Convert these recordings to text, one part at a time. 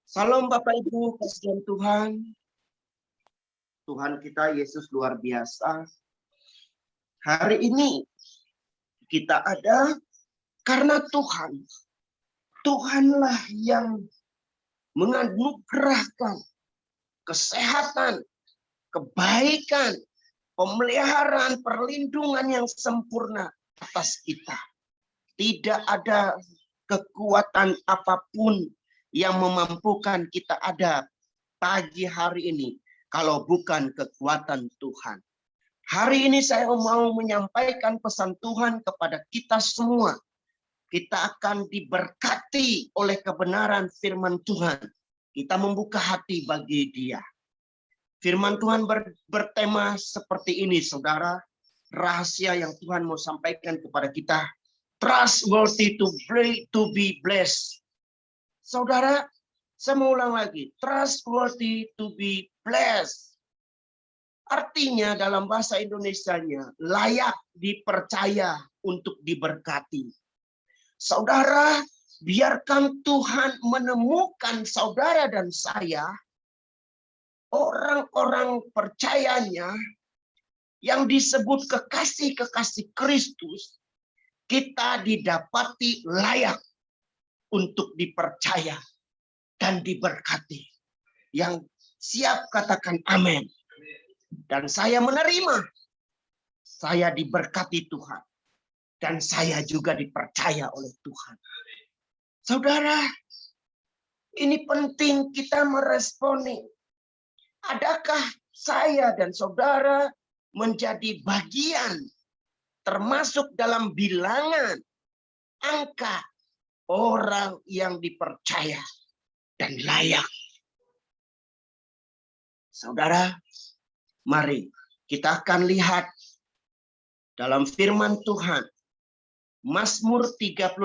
Salam Bapak Ibu, kasihan Tuhan. Tuhan kita Yesus luar biasa. Hari ini kita ada karena Tuhan. Tuhanlah yang menganugerahkan kesehatan, kebaikan, pemeliharaan, perlindungan yang sempurna atas kita. Tidak ada kekuatan apapun yang memampukan kita ada pagi hari ini kalau bukan kekuatan Tuhan. Hari ini saya mau menyampaikan pesan Tuhan kepada kita semua. Kita akan diberkati oleh kebenaran firman Tuhan. Kita membuka hati bagi Dia. Firman Tuhan bertema seperti ini, saudara. Rahasia yang Tuhan mau sampaikan kepada kita. Trustworthy to be blessed. Saudara, saya mau ulang lagi. Trustworthy to be blessed. Artinya dalam bahasa Indonesianya, layak dipercaya untuk diberkati. Saudara, biarkan Tuhan menemukan saudara dan saya, orang-orang percayanya, yang disebut kekasih-kekasih Kristus, kita didapati layak untuk dipercaya dan diberkati. Yang siap katakan amin. Dan saya menerima. Saya diberkati Tuhan. Dan saya juga dipercaya oleh Tuhan. Saudara, ini penting kita meresponi. Adakah saya dan saudara menjadi bagian termasuk dalam bilangan angka orang yang dipercaya dan layak? Saudara, mari kita akan lihat dalam firman Tuhan. Mazmur 35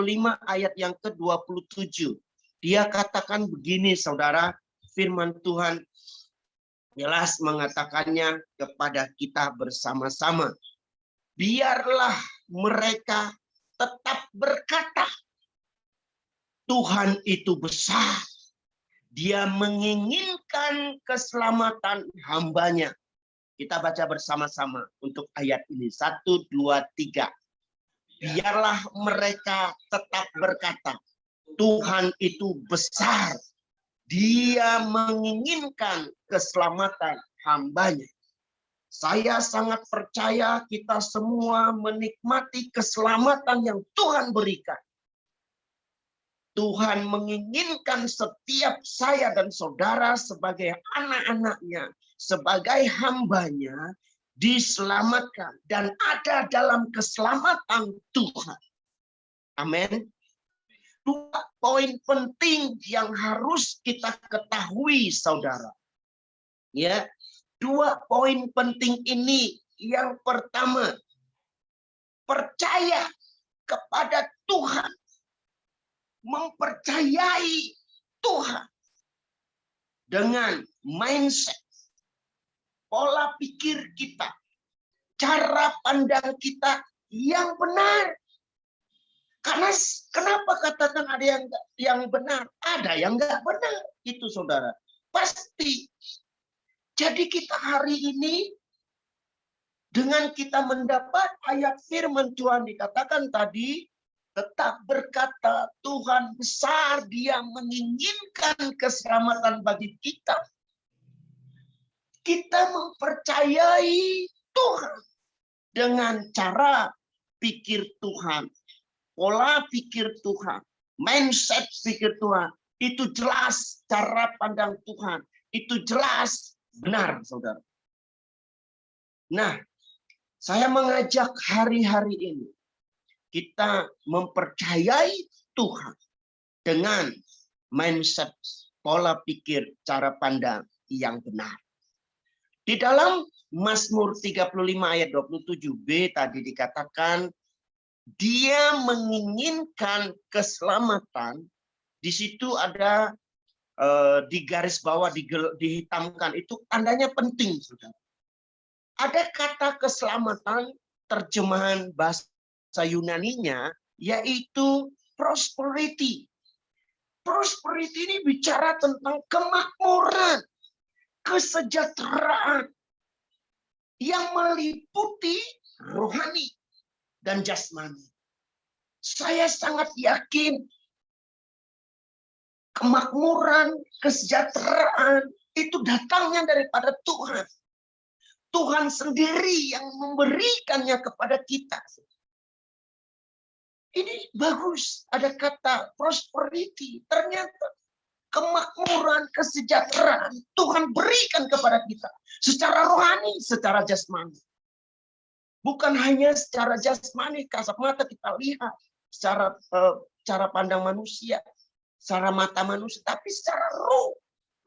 ayat yang ke-27. Dia katakan begini, saudara. Firman Tuhan jelas mengatakannya kepada kita bersama-sama. Biarlah mereka tetap berkata, Tuhan itu besar. Dia menginginkan keselamatan hambanya. Kita baca bersama-sama untuk ayat ini. 1, 2, 3. Biarlah mereka tetap berkata, Tuhan itu besar. Dia menginginkan keselamatan hambanya. Saya sangat percaya kita semua menikmati keselamatan yang Tuhan berikan. Tuhan menginginkan setiap saya dan saudara sebagai anak-anaknya, sebagai hambanya, diselamatkan dan ada dalam keselamatan Tuhan. Amin. 2 poin penting yang harus kita ketahui, saudara. Ya, 2 poin penting ini. Yang pertama, percaya kepada Tuhan. Mempercayai Tuhan dengan mindset, pola pikir kita, cara pandang kita yang benar. Karena kenapa katakan ada yang benar, ada yang nggak benar, itu saudara pasti. Jadi kita hari ini dengan kita mendapat ayat firman Tuhan dikatakan tadi, tetap berkata Tuhan besar, Dia menginginkan keselamatan bagi kita. Kita mempercayai Tuhan dengan cara pikir Tuhan, pola pikir Tuhan, mindset pikir Tuhan. Itu jelas cara pandang Tuhan. Itu jelas benar, saudara. Nah, saya mengajak hari-hari ini kita mempercayai Tuhan dengan mindset, pola pikir, cara pandang yang benar. Di dalam Mazmur 35 ayat 27b tadi dikatakan, Dia menginginkan keselamatan. Di situ ada di garis bawah dihitamkan, itu tandanya penting, saudara. Ada kata keselamatan, terjemahan bahasa Yunaninya, yaitu prosperity. Prosperity ini bicara tentang kemakmuran, kesejahteraan yang meliputi rohani dan jasmani. Saya sangat yakin kemakmuran, kesejahteraan itu datangnya daripada Tuhan. Tuhan sendiri yang memberikannya kepada kita. Ini bagus, ada kata prosperity. Ternyata kemakmuran, kesejahteraan Tuhan berikan kepada kita secara rohani, secara jasmani. Bukan hanya secara jasmani, kasat mata kita lihat, secara cara pandang manusia, secara mata manusia, tapi secara roh.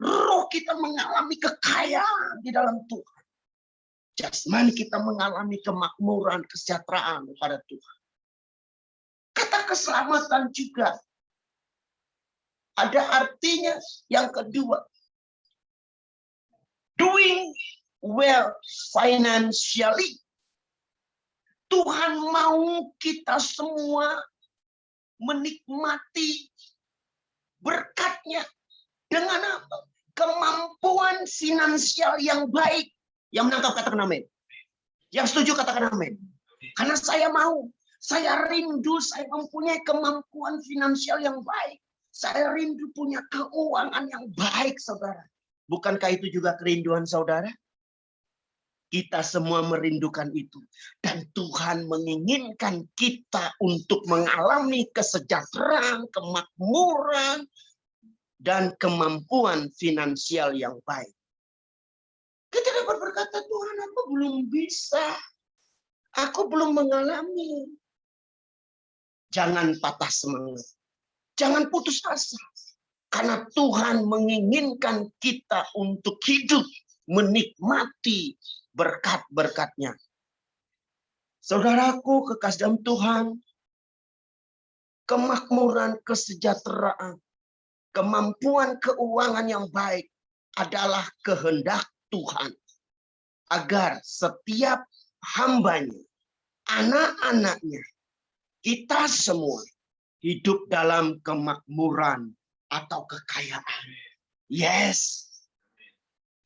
Roh kita mengalami kekayaan di dalam Tuhan. Jasmani kita mengalami kemakmuran, kesejahteraan kepada Tuhan. Kata keselamatan juga ada artinya yang kedua. Doing well financially. Tuhan mau kita semua menikmati berkatnya dengan apa? Kemampuan finansial yang baik. Yang menangkap katakan amin. Yang setuju katakan amin. Karena saya mau. Saya rindu, saya mempunyai kemampuan finansial yang baik. Saya rindu punya keuangan yang baik, saudara. Bukankah itu juga kerinduan saudara? Kita semua merindukan itu. Dan Tuhan menginginkan kita untuk mengalami kesejahteraan, kemakmuran, dan kemampuan finansial yang baik. Kita dapat berkata, Tuhan, aku belum bisa. Aku belum mengalami. Jangan patah semangat. Jangan putus asa. Karena Tuhan menginginkan kita untuk hidup menikmati berkat-berkat-Nya. Saudaraku, kekasih dalam Tuhan, kemakmuran, kesejahteraan, kemampuan keuangan yang baik adalah kehendak Tuhan. Agar setiap hambanya, anak-anaknya, kita semua hidup dalam kemakmuran atau kekayaan. Yes.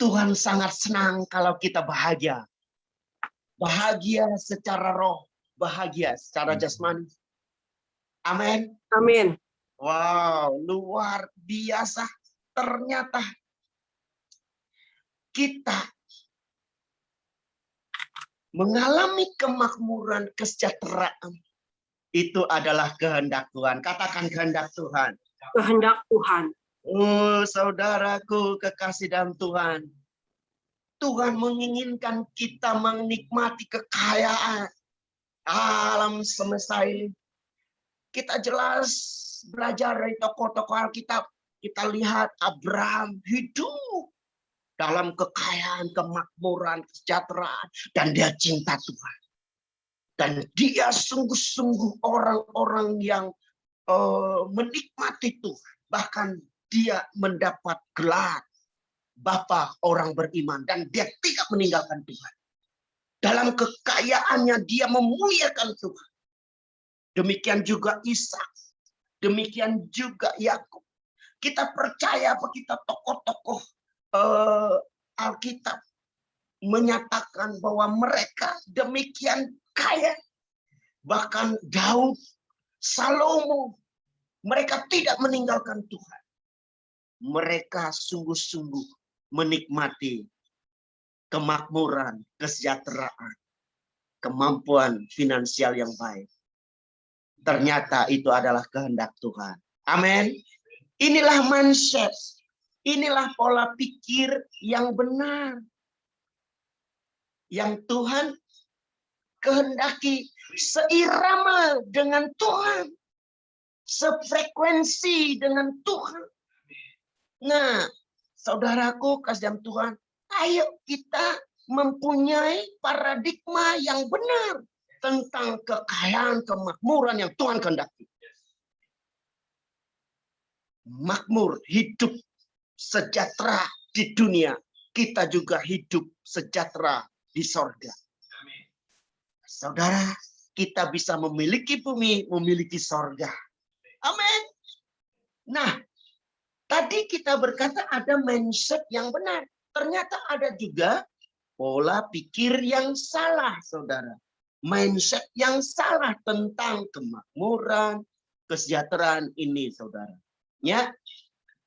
Tuhan sangat senang kalau kita bahagia. Bahagia secara roh, bahagia secara jasmani. Amin. Amin. Wow, luar biasa. Ternyata kita mengalami kemakmuran, kesejahteraan. Itu adalah kehendak Tuhan. Katakan kehendak Tuhan. Kehendak Tuhan. Oh, saudaraku kekasih dalam Tuhan. Tuhan menginginkan kita menikmati kekayaan alam semesta ini. Kita jelas belajar dari tokoh-tokoh Alkitab. Kita lihat Abraham hidup dalam kekayaan, kemakmuran, kesejahteraan. Dan dia cinta Tuhan. Dan dia sungguh-sungguh orang-orang yang menikmati Tuhan. Bahkan dia mendapat gelar Bapa orang beriman. Dan dia tidak meninggalkan Tuhan. Dalam kekayaannya dia memuliakan Tuhan. Demikian juga Ishak. Demikian juga Yakub. Kita percaya apa kita tokoh-tokoh Alkitab menyatakan bahwa mereka demikian kaya. Bahkan Daud, Salomo, mereka tidak meninggalkan Tuhan. Mereka sungguh-sungguh menikmati kemakmuran, kesejahteraan, kemampuan finansial yang baik. Ternyata itu adalah kehendak Tuhan. Amin. Inilah mindset. Inilah pola pikir yang benar. Yang Tuhan kehendaki seirama dengan Tuhan. Sefrekuensi dengan Tuhan. Nah, saudaraku kasih dalam Tuhan, ayo kita mempunyai paradigma yang benar tentang kekayaan, kemakmuran yang Tuhan kehendaki. Makmur, hidup sejahtera di dunia, kita juga hidup sejahtera di sorga. Saudara, kita bisa memiliki bumi, memiliki sorga. Amin. Nah, Tadi kita berkata ada mindset yang benar. Ternyata ada juga pola pikir yang salah, saudara. Mindset yang salah tentang kemakmuran, kesejahteraan ini, saudara. Ya,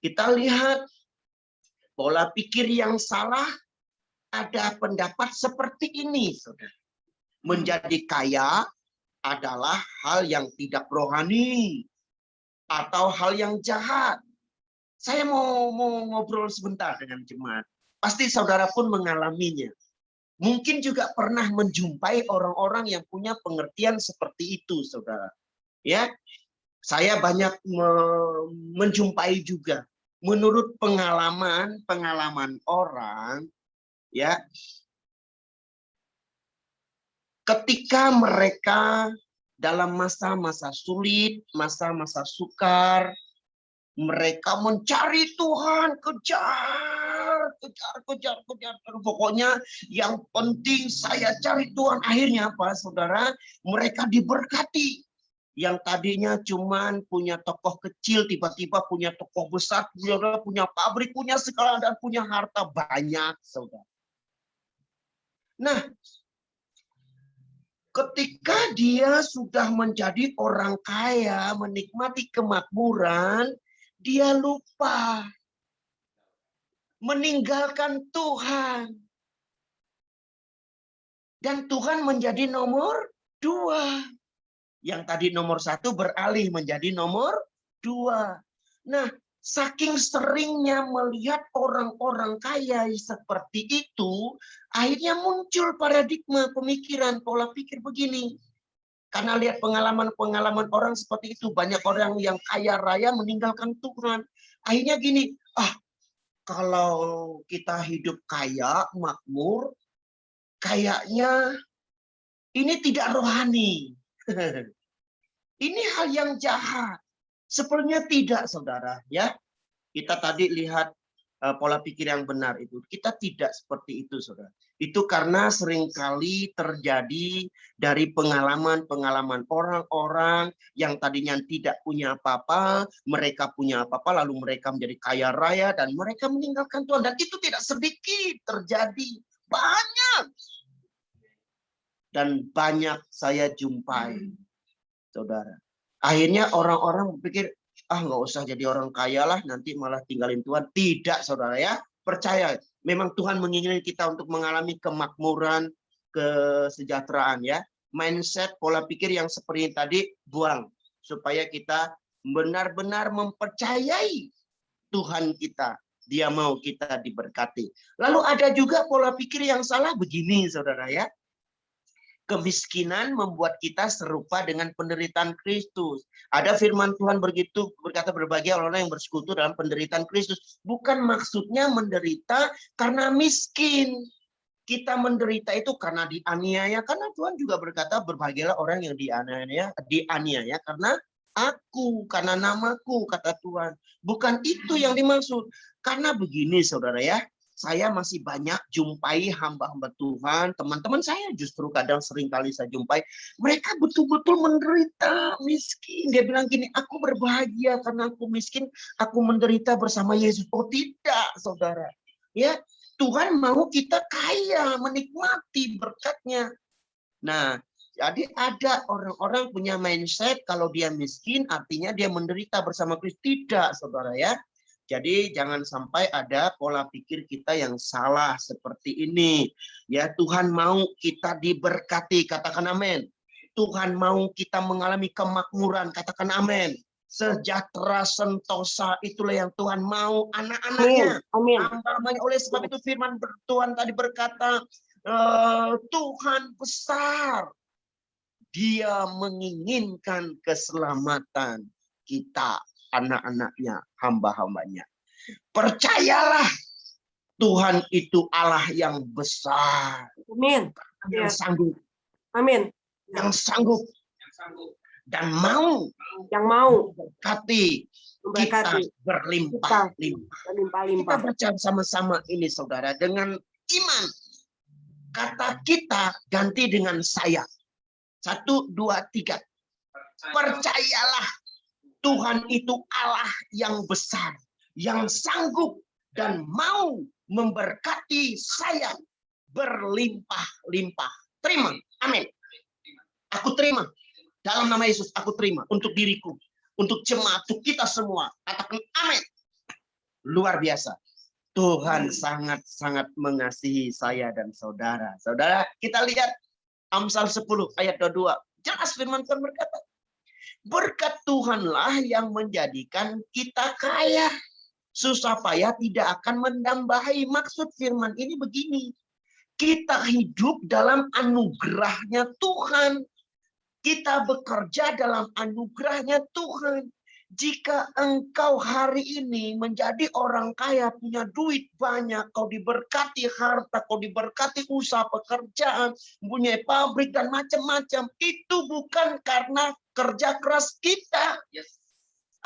kita lihat pola pikir yang salah, ada pendapat seperti ini, saudara. Menjadi kaya adalah hal yang tidak rohani atau hal yang jahat. Saya mau ngobrol sebentar dengan jemaat. Pasti saudara pun mengalaminya. Mungkin juga pernah menjumpai orang-orang yang punya pengertian seperti itu, saudara. Ya, saya banyak menjumpai juga. Menurut pengalaman orang, ya, ketika mereka dalam masa-masa sulit, masa-masa sukar, mereka mencari Tuhan, kejar. Pokoknya yang penting saya cari Tuhan. Akhirnya apa, saudara? Mereka diberkati. Yang tadinya cuman punya tokoh kecil, tiba-tiba punya tokoh besar, punya pabrik, punya segala, dan punya harta banyak, saudara. Nah, ketika dia sudah menjadi orang kaya, menikmati kemakmuran, dia lupa meninggalkan Tuhan. Dan Tuhan menjadi nomor 2. Yang tadi nomor 1 beralih menjadi nomor 2. Nah, saking seringnya melihat orang-orang kaya seperti itu, akhirnya muncul paradigma pemikiran, pola pikir begini. Karena lihat pengalaman-pengalaman orang seperti itu, banyak orang yang kaya raya meninggalkan Tuhan. Akhirnya gini, kalau kita hidup kaya, makmur, kayaknya ini tidak rohani. Ini hal yang jahat. Sebenarnya tidak, saudara. Ya, kita tadi lihat pola pikir yang benar itu. Kita tidak seperti itu, saudara. Itu karena seringkali terjadi dari pengalaman-pengalaman orang-orang yang tadinya tidak punya apa-apa, mereka punya apa-apa, lalu mereka menjadi kaya raya, dan mereka meninggalkan Tuhan. Dan itu tidak sedikit terjadi. Banyak. Dan banyak saya jumpai, saudara. Akhirnya orang-orang berpikir, nggak usah jadi orang kaya lah, nanti malah tinggalin Tuhan. Tidak, saudara ya. Percaya, memang Tuhan menginginkan kita untuk mengalami kemakmuran, kesejahteraan ya. Mindset, pola pikir yang seperti tadi, buang. Supaya kita benar-benar mempercayai Tuhan kita. Dia mau kita diberkati. Lalu ada juga pola pikir yang salah begini, saudara ya. Kemiskinan membuat kita serupa dengan penderitaan Kristus. Ada firman Tuhan begitu berkata, berbahagia orang yang bersekutu dalam penderitaan Kristus. Bukan maksudnya menderita karena miskin. Kita menderita itu karena dianiaya. Karena Tuhan juga berkata, berbahagialah orang yang dianiaya karena aku, karena namaku, kata Tuhan. Bukan itu yang dimaksud. Karena begini, saudara ya. Saya masih banyak jumpai hamba-hamba Tuhan, teman-teman saya justru kadang sering kali saya jumpai, mereka betul-betul menderita, miskin. Dia bilang gini, aku berbahagia karena aku miskin, aku menderita bersama Yesus. Oh tidak, saudara. Ya, Tuhan mau kita kaya, menikmati berkatnya. Nah, jadi ada orang-orang punya mindset kalau dia miskin artinya dia menderita bersama Kristus. Tidak, saudara ya. Jadi jangan sampai ada pola pikir kita yang salah seperti ini. Ya, Tuhan mau kita diberkati, katakan amin. Tuhan mau kita mengalami kemakmuran, katakan amin. Sejahtera, sentosa, itulah yang Tuhan mau anak-anaknya. Amin. Oleh sebab itu firman Tuhan tadi berkata, Tuhan besar. Dia menginginkan keselamatan kita, anak-anaknya, hamba-hambanya. Percayalah, Tuhan itu Allah yang besar. Amin. Yang sanggup. Amin. Yang sanggup. Dan mau. Yang mau. Berkati. Kita berlimpah-limpah. Kita baca sama-sama ini, saudara. Dengan iman. Kata kita ganti dengan saya. 1, 2, 3. Percayalah. Tuhan itu Allah yang besar. yang sanggup dan mau memberkati saya berlimpah-limpah. Terima. Amin. Aku terima. Dalam nama Yesus, aku terima. Untuk diriku. Untuk jemaat, untuk kita semua. Katakan amin. Luar biasa. Tuhan sangat-sangat mengasihi saya dan saudara. Saudara, kita lihat Amsal 10 ayat 22. Jelas firman Tuhan berkata, berkat Tuhanlah yang menjadikan kita kaya. Susah payah tidak akan menambahi. Maksud firman ini begini. Kita hidup dalam anugerahnya Tuhan. Kita bekerja dalam anugerahnya Tuhan. Jika engkau hari ini menjadi orang kaya, punya duit banyak, kau diberkati harta, kau diberkati usaha pekerjaan, punya pabrik dan macam-macam, itu bukan karena kerja keras kita.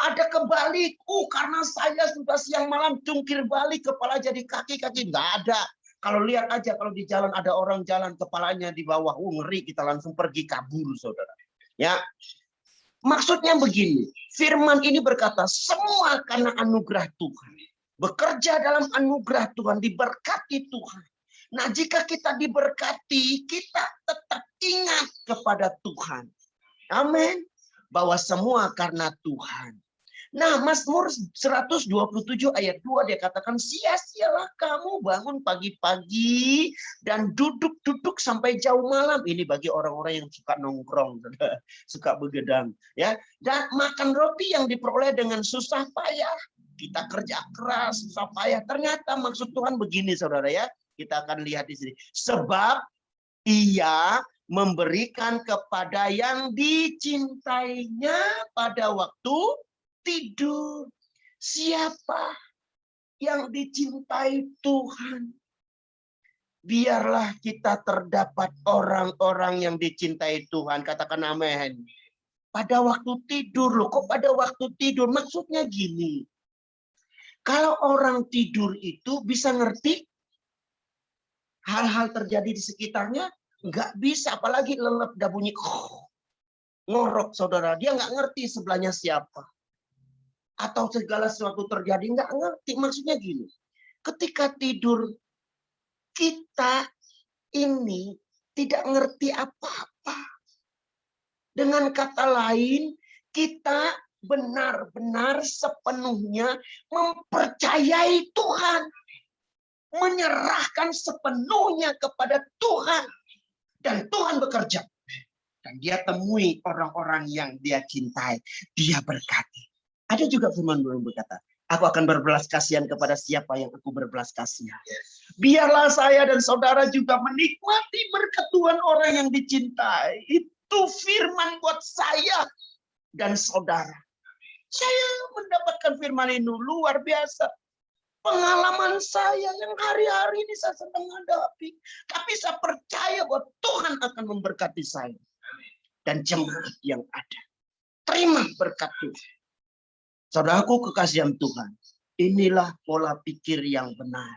Ada kebalik, karena saya sudah siang malam jungkir balik, kepala jadi kaki-kaki. Nggak ada. Kalau lihat aja, kalau di jalan ada orang jalan, kepalanya di bawah, ngeri, kita langsung pergi kabur, saudara. Ya, maksudnya begini, firman ini berkata, semua karena anugerah Tuhan. Bekerja dalam anugerah Tuhan, diberkati Tuhan. Nah, jika kita diberkati, kita tetap ingat kepada Tuhan. Amin. Bahwa semua karena Tuhan. Nah, Mazmur 127 ayat 2 dia katakan, sia-sialah kamu bangun pagi-pagi dan duduk-duduk sampai jauh malam. Ini bagi orang-orang yang suka nongkrong, suka begadang, ya. Dan makan roti yang diperoleh dengan susah payah. Kita kerja keras, susah payah. Ternyata maksud Tuhan begini, saudara ya. Kita akan lihat di sini. Sebab Ia memberikan kepada yang dicintainya pada waktu tidur. Siapa yang dicintai Tuhan? Biarlah kita terdapat orang-orang yang dicintai Tuhan. Katakan amin. Pada waktu tidur loh. Kok pada waktu tidur? Maksudnya gini. Kalau orang tidur itu bisa ngerti hal-hal terjadi di sekitarnya? Nggak bisa. Apalagi lelep dah bunyi. Ngorok saudara. Dia nggak ngerti sebelahnya siapa. Atau segala sesuatu terjadi, nggak ngerti. Maksudnya gini, ketika tidur, kita ini tidak ngerti apa-apa. Dengan kata lain, kita benar-benar sepenuhnya mempercayai Tuhan. Menyerahkan sepenuhnya kepada Tuhan. Dan Tuhan bekerja. Dan dia temui orang-orang yang dia cintai. Dia berkati. Ada juga firman Tuhan berkata, aku akan berbelas kasihan kepada siapa yang aku berbelas kasihan. Biarlah saya dan saudara juga menikmati berkat Tuhan orang yang dicintai. Itu firman buat saya dan saudara. Saya mendapatkan firman ini luar biasa. Pengalaman saya yang hari-hari ini saya sedang hadapi. Tapi saya percaya bahwa Tuhan akan memberkati saya. Dan jemaat yang ada. Terima berkat Tuhan. Saudaraku kekasihan Tuhan, inilah pola pikir yang benar.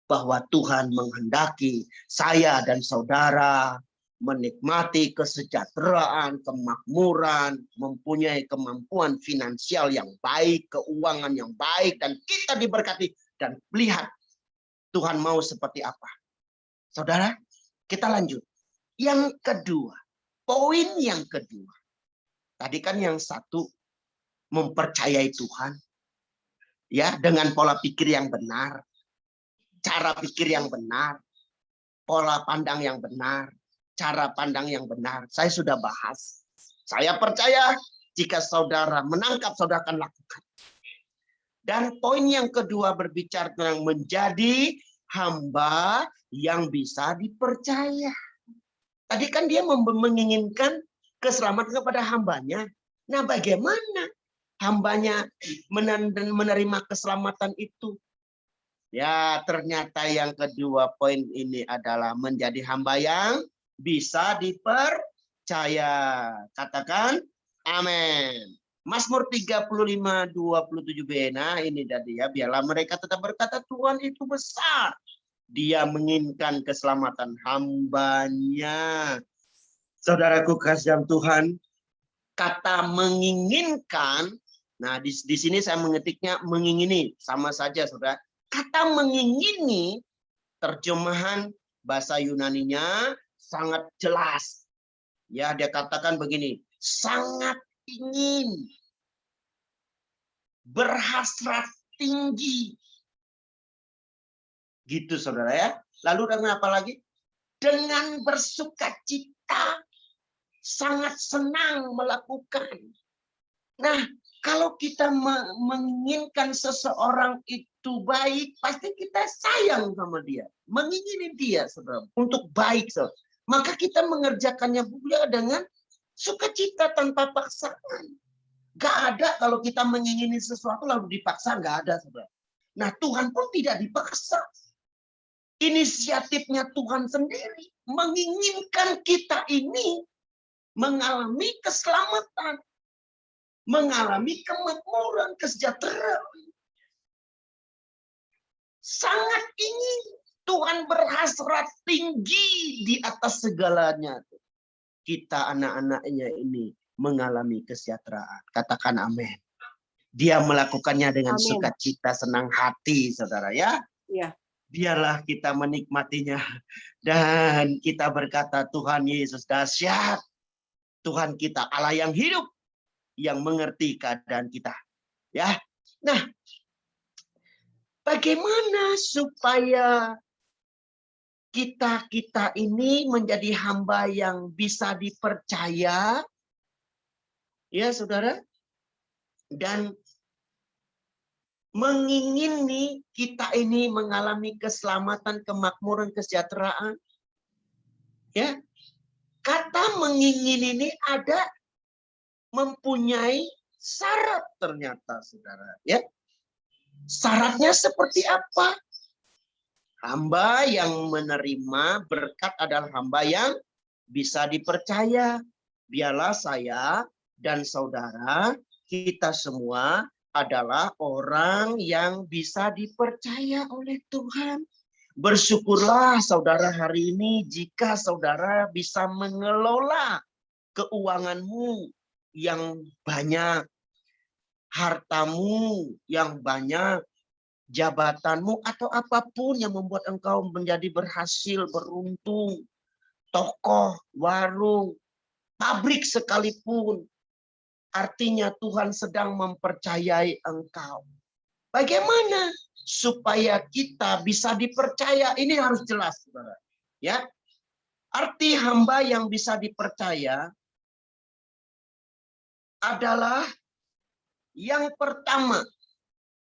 Bahwa Tuhan menghendaki saya dan saudara menikmati kesejahteraan, kemakmuran, mempunyai kemampuan finansial yang baik, keuangan yang baik, dan kita diberkati. Dan lihat Tuhan mau seperti apa. Saudara, kita lanjut. Yang kedua, poin yang kedua. Tadi kan yang satu, mempercayai Tuhan, ya, dengan pola pikir yang benar, cara pikir yang benar, pola pandang yang benar, cara pandang yang benar. Saya sudah bahas. Saya percaya jika saudara menangkap, saudara akan lakukan. Dan poin yang kedua berbicara tentang menjadi hamba yang bisa dipercaya. Tadi kan dia menginginkan keselamatan kepada hambanya. Nah, bagaimana hambanya menerima keselamatan itu? Ya, ternyata yang kedua poin ini adalah menjadi hamba yang bisa dipercaya. Katakan amin. Mazmur 35:27b. Nah, ini tadi ya, biarlah mereka tetap berkata Tuhan itu besar. Dia menginginkan keselamatan hambanya. Saudaraku kasihan Tuhan, kata menginginkan Nah, di sini saya mengetiknya mengingini, sama saja, saudara. Kata mengingini, terjemahan bahasa Yunaninya sangat jelas. Ya, dia katakan begini, sangat ingin, berhasrat tinggi. Gitu, saudara ya. Lalu dengan apa lagi? Dengan bersukacita, sangat senang melakukan. Nah, kalau kita menginginkan seseorang itu baik, pasti kita sayang sama dia. Mengingini dia, saudara, untuk baik. Saudara. Maka kita mengerjakannya juga dengan sukacita tanpa paksaan. Gak ada kalau kita mengingini sesuatu lalu dipaksa, gak ada, saudara. Nah, Tuhan pun tidak dipaksa. Inisiatifnya Tuhan sendiri menginginkan kita ini mengalami keselamatan, mengalami kemakmuran, kesejahteraan. Sangat ingin Tuhan berhasrat tinggi di atas segalanya. Kita anak-anaknya ini mengalami kesejahteraan. Katakan amin. Dia melakukannya dengan sukacita, senang hati, saudara ya. Iya. Biarlah kita menikmatinya. Dan kita berkata, Tuhan Yesus dahsyat. Tuhan kita Allah yang hidup, yang mengerti keadaan kita. Ya. Nah, bagaimana supaya kita ini menjadi hamba yang bisa dipercaya? Ya, saudara. Dan mengingini kita ini mengalami keselamatan, kemakmuran, kesejahteraan. Ya. Kata mengingini ini ada mempunyai syarat ternyata, saudara. Ya. Syaratnya seperti apa? Hamba yang menerima berkat adalah hamba yang bisa dipercaya. Biarlah saya dan saudara, kita semua adalah orang yang bisa dipercaya oleh Tuhan. Bersyukurlah saudara hari ini jika saudara bisa mengelola keuanganmu yang banyak, hartamu yang banyak, jabatanmu atau apapun yang membuat engkau menjadi berhasil, beruntung, toko, warung, pabrik sekalipun. Artinya Tuhan sedang mempercayai engkau. Bagaimana supaya kita bisa dipercaya? Ini harus jelas, saudara. Ya, arti hamba yang bisa dipercaya adalah yang pertama,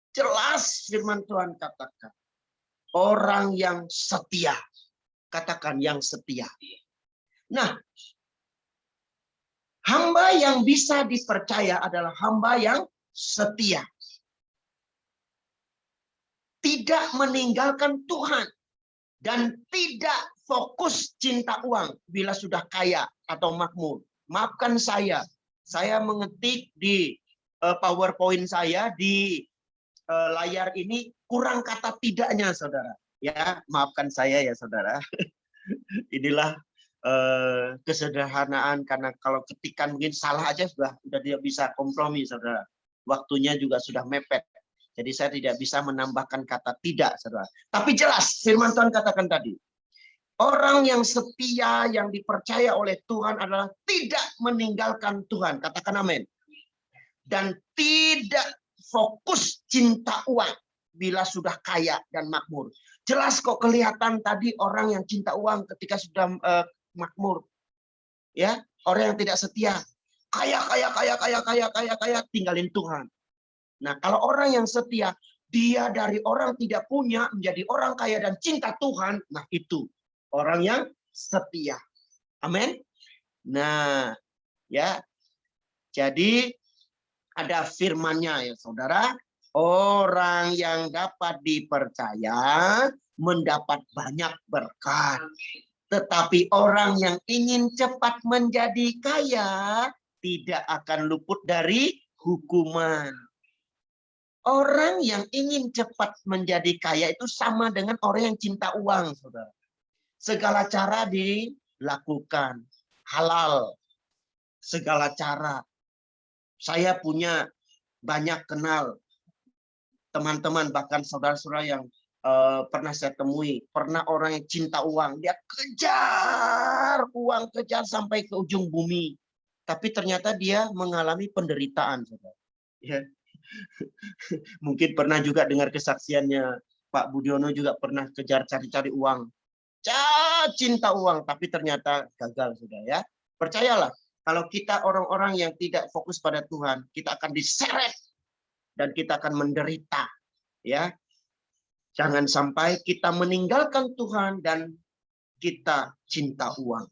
jelas firman Tuhan katakan, orang yang setia. Katakan yang setia. Nah, hamba yang bisa dipercaya adalah hamba yang setia. Tidak meninggalkan Tuhan. Dan tidak fokus cinta uang bila sudah kaya atau makmur. Maafkan saya mengetik di PowerPoint saya di layar ini kurang kata tidaknya, saudara. Ya, maafkan saya ya, saudara. Inilah kesederhanaan, karena kalau ketikan mungkin salah aja sudah tidak bisa kompromi, saudara. Waktunya juga sudah mepet. Jadi saya tidak bisa menambahkan kata tidak, saudara. Tapi jelas firman Tuhan katakan tadi. Orang yang setia, yang dipercaya oleh Tuhan adalah tidak meninggalkan Tuhan. Katakan amin. Dan tidak fokus cinta uang bila sudah kaya dan makmur. Jelas kok kelihatan tadi orang yang cinta uang ketika sudah makmur. Ya, orang yang tidak setia. Kaya, tinggalin Tuhan. Nah, kalau orang yang setia, dia dari orang tidak punya menjadi orang kaya dan cinta Tuhan. Nah, itu orang yang setia. Amin. Nah, ya. Jadi ada firman-Nya ya, saudara. Orang yang dapat dipercaya mendapat banyak berkat. Tetapi orang yang ingin cepat menjadi kaya tidak akan luput dari hukuman. Orang yang ingin cepat menjadi kaya itu sama dengan orang yang cinta uang, saudara. Segala cara dilakukan. Halal. Segala cara. Saya punya banyak kenal teman-teman, bahkan saudara-saudara yang pernah saya temui, pernah orang yang cinta uang, dia kejar uang, kejar sampai ke ujung bumi. Tapi ternyata dia mengalami penderitaan, saudara. Ya. Mungkin pernah juga dengar kesaksiannya Pak Budiono, juga pernah kejar cari-cari uang. Cinta uang, tapi ternyata gagal, sudah ya. Percayalah, kalau kita orang-orang yang tidak fokus pada Tuhan, kita akan diseret dan kita akan menderita, ya. Jangan sampai kita meninggalkan Tuhan dan kita cinta uang.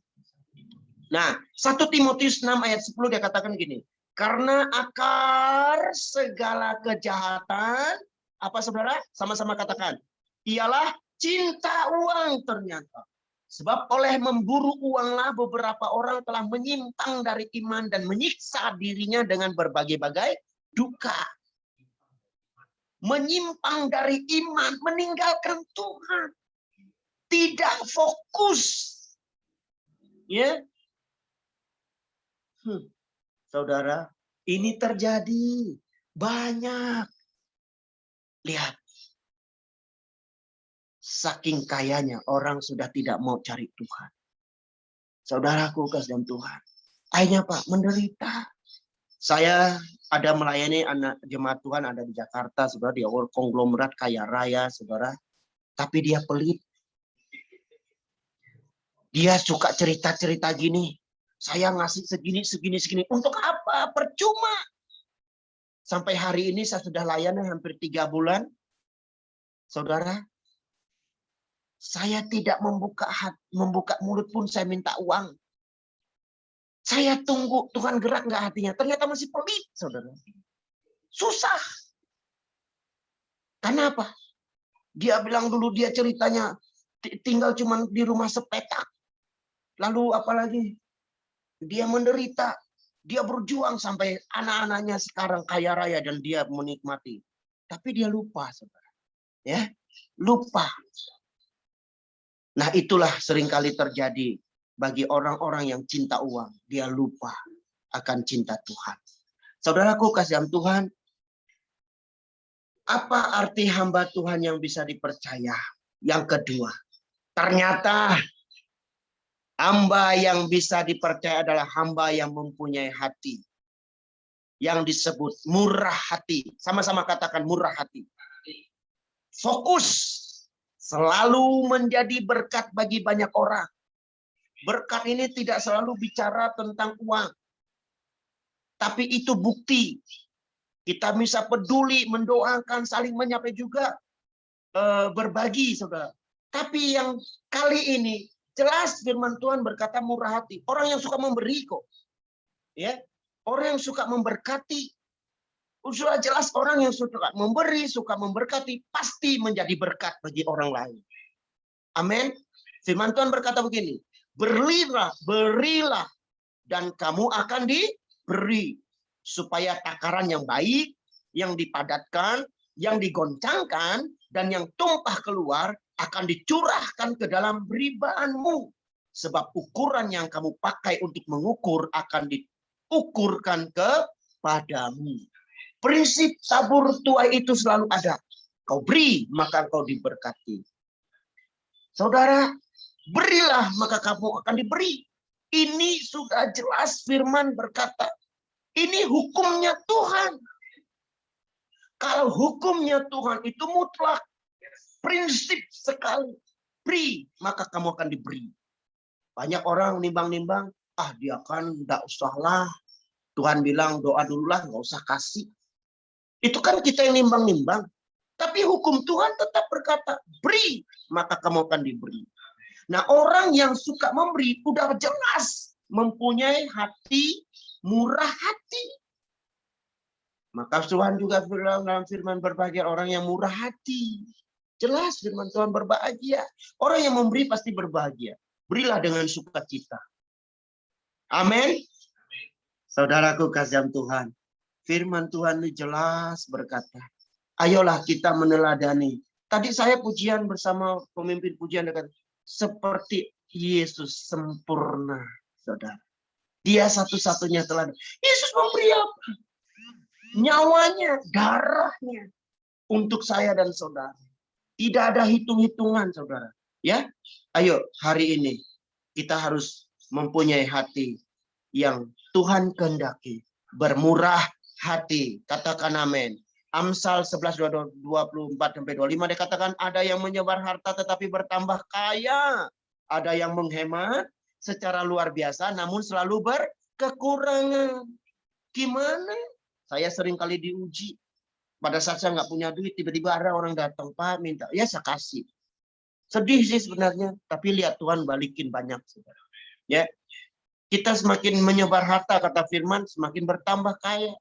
Nah, 1 Timotius 6 ayat 10 dia katakan gini, karena akar segala kejahatan, apa saudara? Sama-sama katakan, ialah cinta uang ternyata. Sebab oleh memburu uanglah beberapa orang telah menyimpang dari iman dan menyiksa dirinya dengan berbagai-bagai duka. Menyimpang dari iman, meninggalkan Tuhan. Tidak fokus. Ya. Saudara, ini terjadi banyak. Lihat. Saking kayanya orang sudah tidak mau cari Tuhan. Saudaraku kasih Tuhan. Akhirnya Pak, menderita. Saya ada melayani anak jemaat Tuhan ada di Jakarta, saudara, dia konglomerat kaya raya, saudara. Tapi dia pelit. Dia suka cerita-cerita gini. Saya ngasih segini. Untuk apa? Percuma. Sampai hari ini saya sudah layani hampir 3 bulan. Saudara, saya tidak membuka mulut pun saya minta uang. Saya tunggu Tuhan gerak nggak hatinya. Ternyata masih pelit, saudara. Susah. Kenapa? Dia bilang dulu dia ceritanya tinggal cuma di rumah sepetak. Lalu apalagi? Dia menderita. Dia berjuang sampai anak-anaknya sekarang kaya raya dan dia menikmati. Tapi dia lupa, saudara. Ya, lupa. Nah, itulah seringkali terjadi bagi orang-orang yang cinta uang. Dia lupa akan cinta Tuhan. Saudaraku kasihan Tuhan, apa arti hamba Tuhan yang bisa dipercaya? Yang kedua, ternyata hamba yang bisa dipercaya adalah hamba yang mempunyai hati. Yang disebut murah hati. Sama-sama katakan murah hati. Fokus. Selalu menjadi berkat bagi banyak orang. Berkat ini tidak selalu bicara tentang uang. Tapi itu bukti. Kita bisa peduli, mendoakan, saling menyapa juga. Berbagi, saudara. Tapi yang kali ini, jelas firman Tuhan berkata murah hati. Orang yang suka memberi kok. Ya, orang yang suka memberkati. Sudah jelas orang yang suka memberi, suka memberkati, pasti menjadi berkat bagi orang lain. Amin. Firman Tuhan berkata begini, berilah, dan kamu akan diberi. Supaya takaran yang baik, yang dipadatkan, yang digoncangkan, dan yang tumpah keluar, akan dicurahkan ke dalam ribaanmu. Sebab ukuran yang kamu pakai untuk mengukur, akan diukurkan kepadamu. Prinsip tabur tuai itu selalu ada. Kau beri, maka kau diberkati. Saudara, berilah, maka kamu akan diberi. Ini sudah jelas firman berkata. Ini hukumnya Tuhan. Kalau hukumnya Tuhan itu mutlak. Prinsip sekali. Beri, maka kamu akan diberi. Banyak orang nimbang-nimbang. Dia kan tidak usahlah. Tuhan bilang doa dululah, nggak usah kasih. Itu kan kita yang nimbang-nimbang. Tapi hukum Tuhan tetap berkata, beri, maka kamu akan diberi. Nah, orang yang suka memberi, udah jelas mempunyai hati murah hati. Maka Tuhan juga bilang dalam firman berbahagia orang yang murah hati. Jelas firman Tuhan berbahagia. Orang yang memberi pasti berbahagia. Berilah dengan sukacita. Amin. Saudaraku kasihan Tuhan. Firman Tuhan ini jelas berkata, ayolah kita meneladani. Tadi saya pujian bersama pemimpin pujian dekat seperti Yesus sempurna, saudara. Dia satu-satunya teladan. Yesus memberi apa? nyawanya, darahnya untuk saya dan saudara. Tidak ada hitung-hitungan, saudara. Ya, ayo hari ini kita harus mempunyai hati yang Tuhan kehendaki, bermurah hati. Katakan amin. Amsal 11:24-25 dikatakan ada yang menyebar harta tetapi bertambah kaya. Ada yang menghemat secara luar biasa namun selalu berkekurangan. Gimana? Saya sering kali diuji. Pada saat saya nggak punya duit, tiba-tiba ada orang datang, Pak minta, ya saya kasih. Sedih sih sebenarnya, tapi lihat Tuhan balikin banyak. Saudara. Ya, kita semakin menyebar harta, kata Firman, semakin bertambah kaya.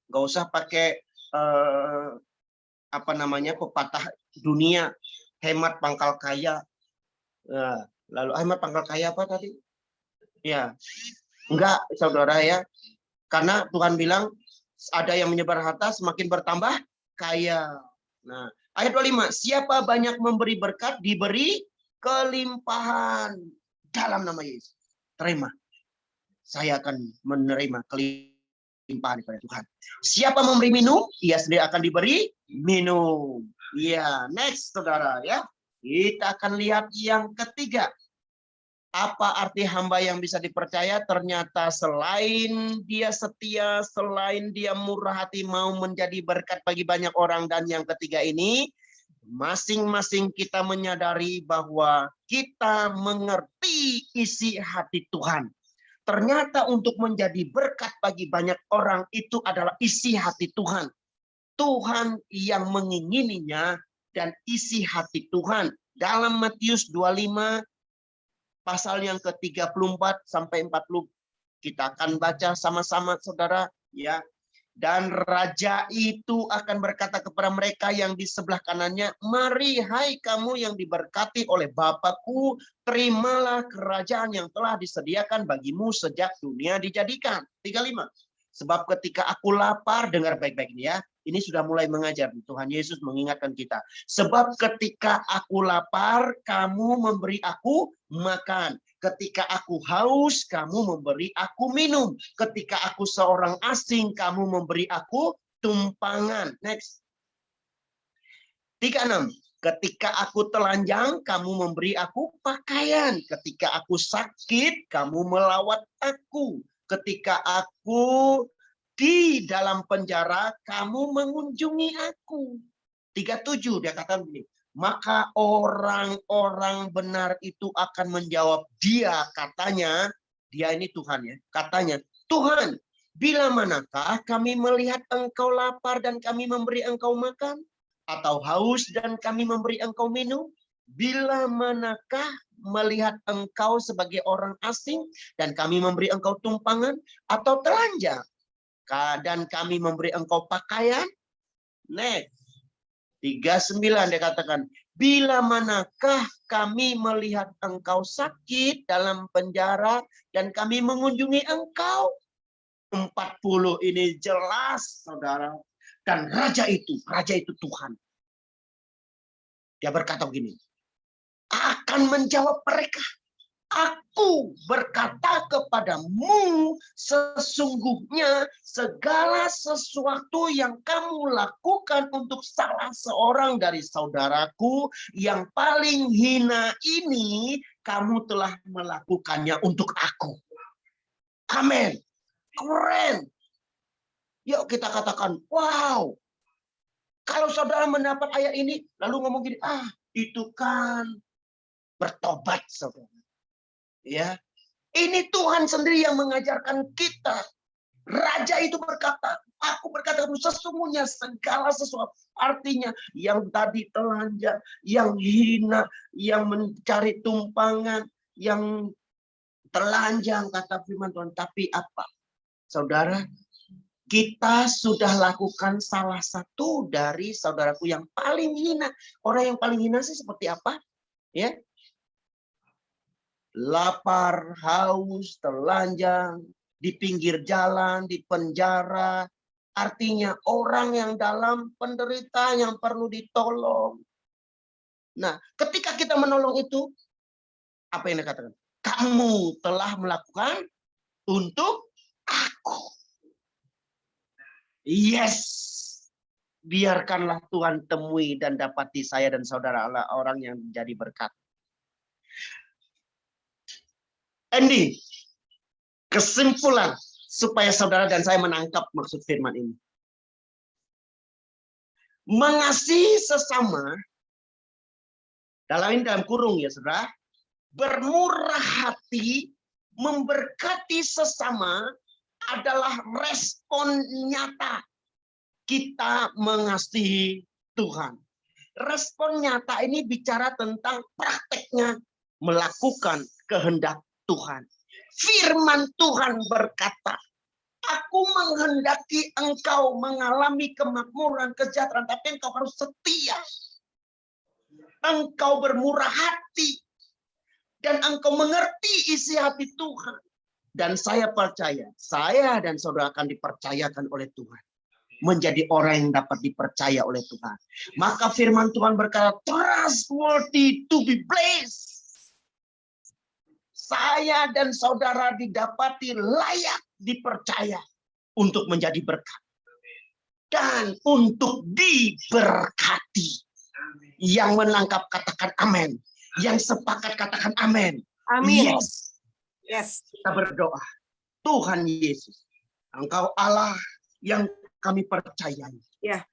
Nggak usah pakai pepatah dunia, hemat pangkal kaya. Lalu hemat pangkal kaya apa tadi? Ya, enggak, saudara ya. Karena Tuhan bilang ada yang menyebar harta semakin bertambah kaya. Nah, ayat 25, siapa banyak memberi berkat diberi kelimpahan dalam nama Yesus. Terima. Saya akan menerima kelimpahan dari Tuhan. Siapa memberi minum, ia sendiri akan diberi minum. Ya, next saudara ya. Kita akan lihat yang ketiga. Apa arti hamba yang bisa dipercaya? Ternyata selain dia setia, selain dia murah hati mau menjadi berkat bagi banyak orang. Dan yang ketiga ini, masing-masing kita menyadari bahwa kita mengerti isi hati Tuhan. Ternyata untuk menjadi berkat bagi banyak orang itu adalah isi hati Tuhan. Tuhan yang mengingininya dan isi hati Tuhan. Dalam Matius 25, pasal yang ke-34 sampai 40 kita akan baca sama-sama saudara ya. Dan raja itu akan berkata kepada mereka yang di sebelah kanannya, mari hai kamu yang diberkati oleh Bapakku, terimalah kerajaan yang telah disediakan bagimu sejak dunia dijadikan. 35. Sebab ketika aku lapar, dengar baik-baik ini ya. Ini sudah mulai mengajar. Tuhan Yesus mengingatkan kita. Sebab ketika aku lapar, kamu memberi aku makan. Ketika aku haus, kamu memberi aku minum. Ketika aku seorang asing, kamu memberi aku tumpangan. Next. 36. Ketika aku telanjang, kamu memberi aku pakaian. Ketika aku sakit, kamu melawat aku. Ketika aku di dalam penjara, kamu mengunjungi aku. 37 dia katakan begini. Maka orang-orang benar itu akan menjawab dia, katanya, dia ini Tuhan ya, katanya, Tuhan, bila manakah kami melihat engkau lapar dan kami memberi engkau makan? Atau haus dan kami memberi engkau minum? Bila manakah melihat engkau sebagai orang asing dan kami memberi engkau tumpangan? Atau telanjang dan kami memberi engkau pakaian? Next. 39 dia katakan, bila manakah kami melihat engkau sakit dalam penjara dan kami mengunjungi engkau? 40 ini jelas saudara. Dan raja itu Tuhan. Dia berkata begini, akan menjawab mereka, aku berkata kepadamu, sesungguhnya segala sesuatu yang kamu lakukan untuk salah seorang dari saudaraku yang paling hina ini, kamu telah melakukannya untuk aku. Amin. Keren. Yuk kita katakan, wow. Kalau saudara mendapat ayat ini, lalu ngomong gini, itu kan bertobat saudara. Ya, ini Tuhan sendiri yang mengajarkan kita. Raja itu berkata, aku berkata sesungguhnya segala sesuatu. Artinya yang tadi telanjang, yang hina, yang mencari tumpangan, yang telanjang kata firman Tuhan. Tapi apa? Saudara, kita sudah lakukan salah satu dari saudaraku yang paling hina. Orang yang paling hina sih seperti apa? Ya, lapar, haus, telanjang, di pinggir jalan, di penjara. Artinya orang yang dalam penderitaan yang perlu ditolong. Nah, ketika kita menolong itu, apa yang dikatakan? Kamu telah melakukan untuk aku. Yes. Biarkanlah Tuhan temui dan dapati saya dan saudara Allah orang yang jadi berkat. Ending. Kesimpulan supaya saudara dan saya menangkap maksud firman ini. Mengasihi sesama, dalam kurung ya saudara, bermurah hati, memberkati sesama adalah respon nyata kita mengasihi Tuhan. Respon nyata ini bicara tentang prakteknya melakukan kehendak Tuhan. Firman Tuhan berkata, aku menghendaki engkau mengalami kemakmuran, kesejahteraan, tapi engkau harus setia. Engkau bermurah hati. Dan engkau mengerti isi hati Tuhan. Dan saya percaya, saya dan saudara akan dipercayakan oleh Tuhan. Menjadi orang yang dapat dipercaya oleh Tuhan. Maka firman Tuhan berkata, trustworthy to be blessed. Saya dan saudara didapati layak dipercaya untuk menjadi berkat. Dan untuk diberkati. Yang menangkap katakan amin. Yang sepakat katakan amin. Amin. Yes. Yes. Kita berdoa. Tuhan Yesus, Engkau Allah yang kami percayai. Ya.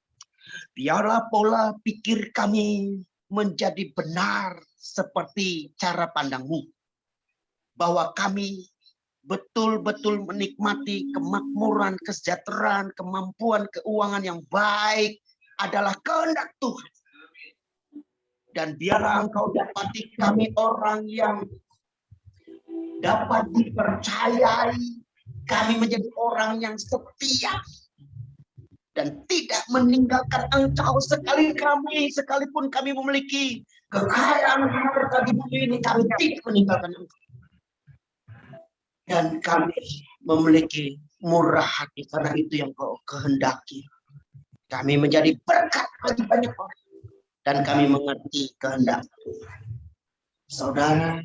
Biarlah pola pikir kami menjadi benar seperti cara pandang-Mu. Bahwa kami betul-betul menikmati kemakmuran, kesejahteraan, kemampuan keuangan yang baik adalah kehendak Tuhan. Dan biarlah Engkau dapati kami orang yang dapat dipercayai. Kami menjadi orang yang setia. Dan tidak meninggalkan Engkau sekalipun kami memiliki kekayaan harta di bumi ini, kami tidak meninggalkan Engkau. Dan kami memiliki murah hati karena itu yang Kau kehendaki. Kami menjadi berkat bagi banyak orang. Dan kami mengerti kehendak Tuhan. Saudara,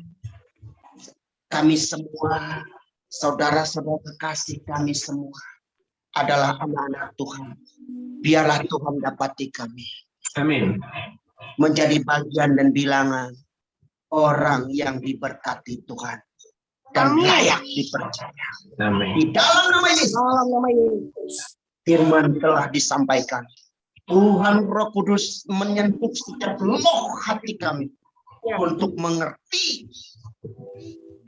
kami semua, saudara-saudara kekasih kami semua adalah anak-anak Tuhan. Biarlah Tuhan dapati kami. Amin. Menjadi bagian dan bilangan orang yang diberkati Tuhan. Dan Amin. layak dipercaya. Amin. Di dalam nama Yesus. Dalam nama Yesus. Firman telah disampaikan. Tuhan Roh Kudus menyentuh setiap loh hati kami. Ya. Untuk mengerti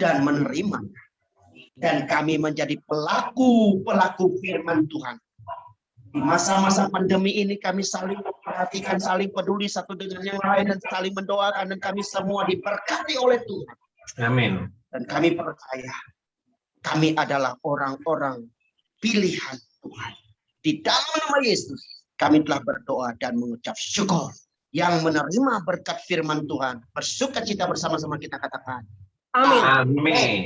dan menerima. Dan kami menjadi pelaku-pelaku firman Tuhan. Di masa-masa pandemi ini kami saling memperhatikan, saling peduli satu dengan yang lain, dan saling mendoakan. Dan kami semua diberkati oleh Tuhan. Amin. Dan kami percaya, kami adalah orang-orang pilihan Tuhan. Di dalam nama Yesus, kami telah berdoa dan mengucap syukur. Yang menerima berkat firman Tuhan, bersukacita bersama-sama kita katakan. Amin. Amin.